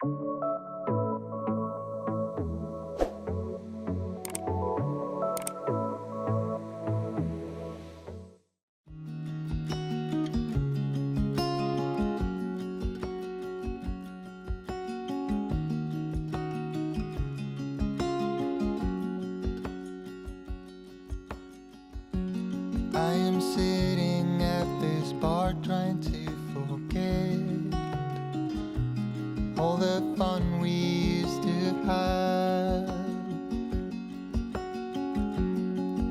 I am sitting at this bar trying to forget all the fun we used to have.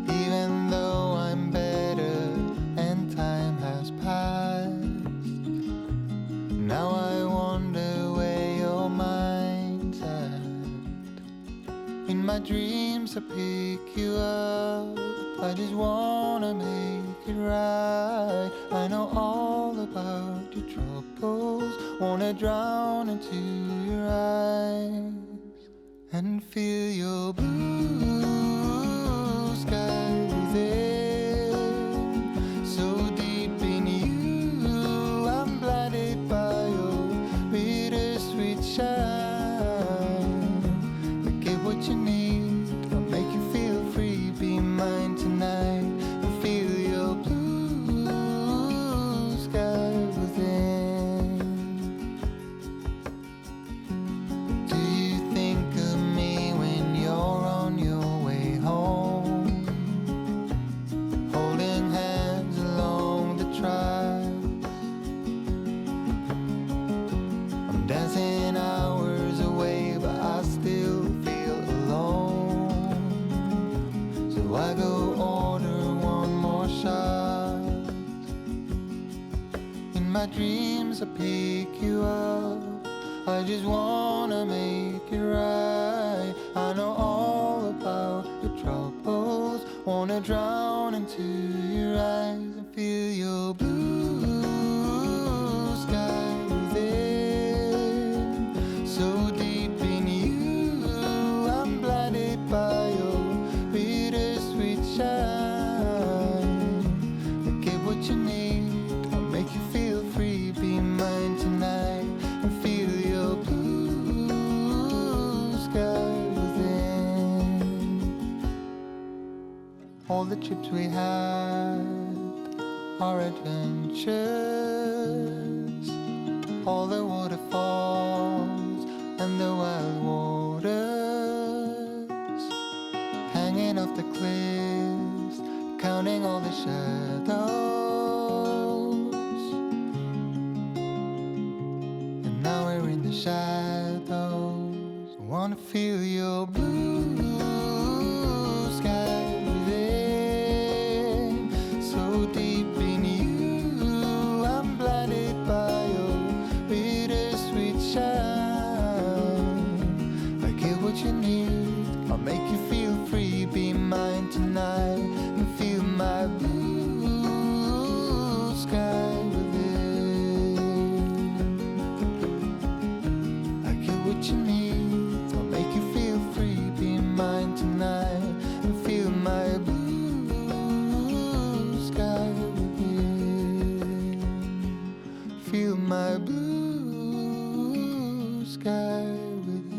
Even though I'm better and time has passed, now I wonder where your mind's at. In my dreams I pick you up, I just wanna make it right. I know all about your troubles, wanna drown into your eyes and feel your blue sky within. So deep in you, I'm blinded by your bittersweet shine. But get what you need, I'll make you feel free. Be mine tonight and feel your blue sky within. Do you think of me when you're on your way home, holding hands along the tracks? I'm dancing hours away, but I still feel alone. So I go order one more shot. In my dreams I pick you up, I just wanna make it right. I know all about your troubles, wanna drown into your eyes and feel your blue sky within. So deep in you, I'm blinded by your bittersweet shine. But get what you need, I'll make you feel free. Be mine tonight and feel your blue sky within. All the trips we had, our adventures, all the waterfalls and the wild waters, hanging off the cliffs, counting all the shadows. And now we're in the shadows. I wanna feel your blue sky within. So deep in you, I'm blinded by your bittersweet shine. I get what you need, I'll make you feel free. Be mine tonight and feel my blue sky within. I get what you need, I'll make you feel free. Be mine tonight and feel my blue sky within. Feel my blue sky within.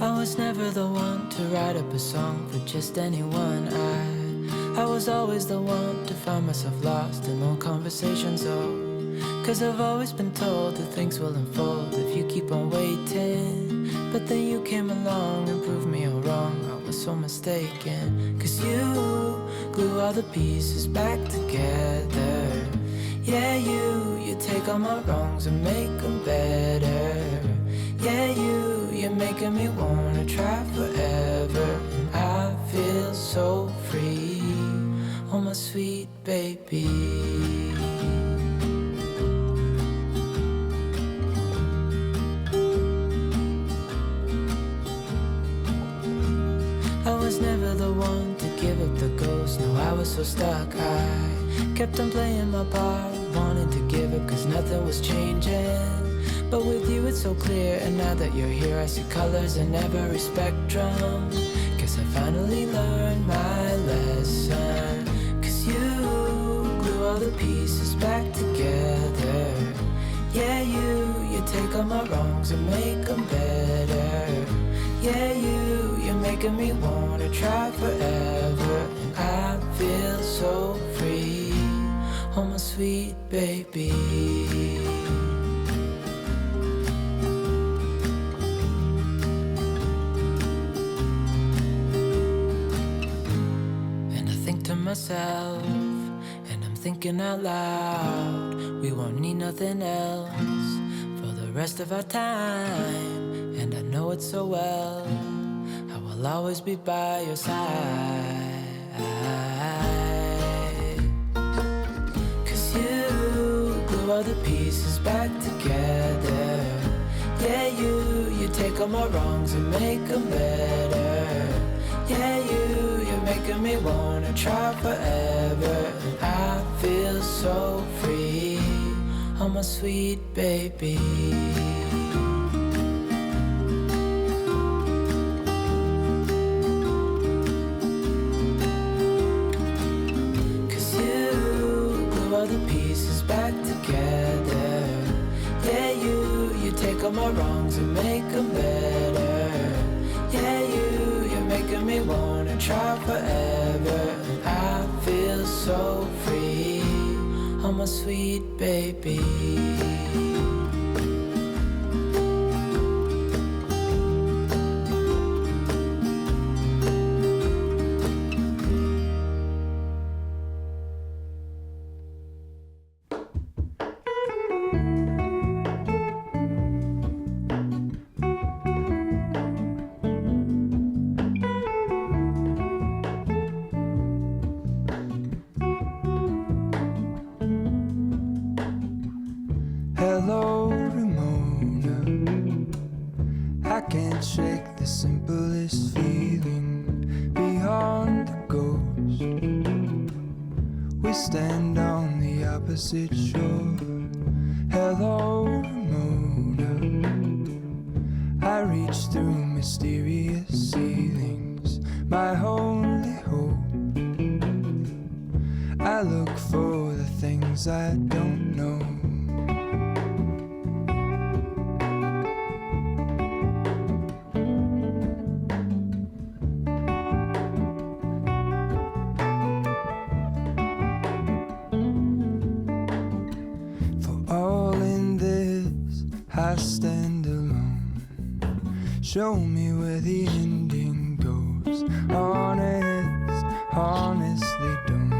I was never the one to write up a song for just anyone. I was always the one to find myself lost in long conversations. Cause I've always been told that things will unfold if you keep on waiting. But then you came along and proved me all wrong. I was so mistaken. Cause you glue all the pieces back together. Yeah, you take all my wrongs and make them better. Yeah, you're making me wanna try forever. And I feel so free, oh my sweet baby. I was never the one to give up the ghost. No, I was so stuck. I kept on playing my part, wanting to give up cause nothing was changing. But with you it's so clear, and now that you're here I see colors in every spectrum. Guess I finally learned my lesson. Cause you glue all the pieces back together. Yeah, you take all my wrongs and make them better. Yeah, you're making me wanna try forever. And I feel so free, oh my sweet baby. Myself, and I'm thinking out loud, we won't need nothing else for the rest of our time. And I know it so well, I will always be by your side. Cause you glue all the pieces back together. Yeah, you take all my wrongs and make them better. Yeah, you're making me wanna try forever. And I feel so free, oh my sweet baby. Cause you glue all the pieces back together. Yeah, you take all my wrongs and make them better. Yeah, you're making me wanna try forever. And I feel so free, oh my sweet baby. Hello, Ramona. I can't shake the simplest feeling beyond the ghost. We stand on the opposite shore. Hello, Ramona. I reach through mysterious ceilings, my only hope. I look for the things I don't know. I stand alone. Show me where the ending goes. Honest, honestly don't.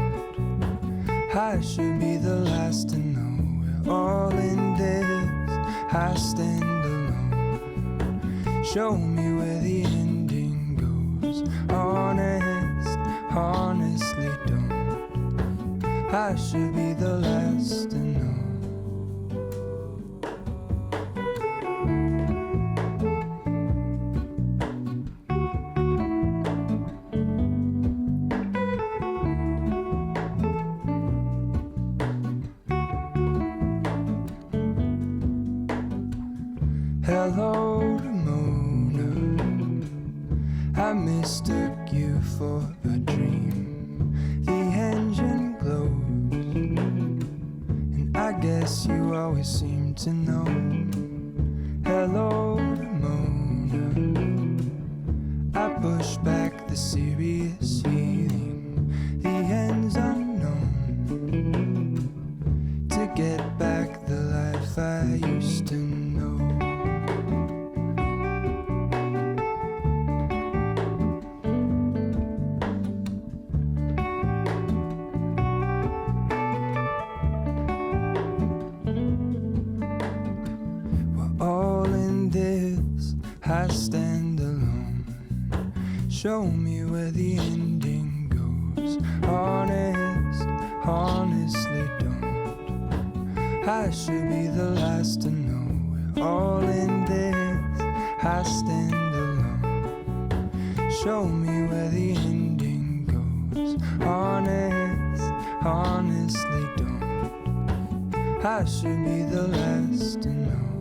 I should be the last to know. We're all in this. I stand alone. Show me where the ending goes. Honest, honestly don't. I should be the last to know. Hello, Ramona. I mistook you for a dream. The engine glows, and I guess you always seem to know. Hello, Ramona. the serious feeling, the end's unknown. To get back the life I used to know. We're all in this, I stand alone. Show me where the ending goes. Honest, honestly don't. I should be the last to know. We're all in this, I stand alone. Show me where the ending goes. Honest, honestly don't. I should be the last to know.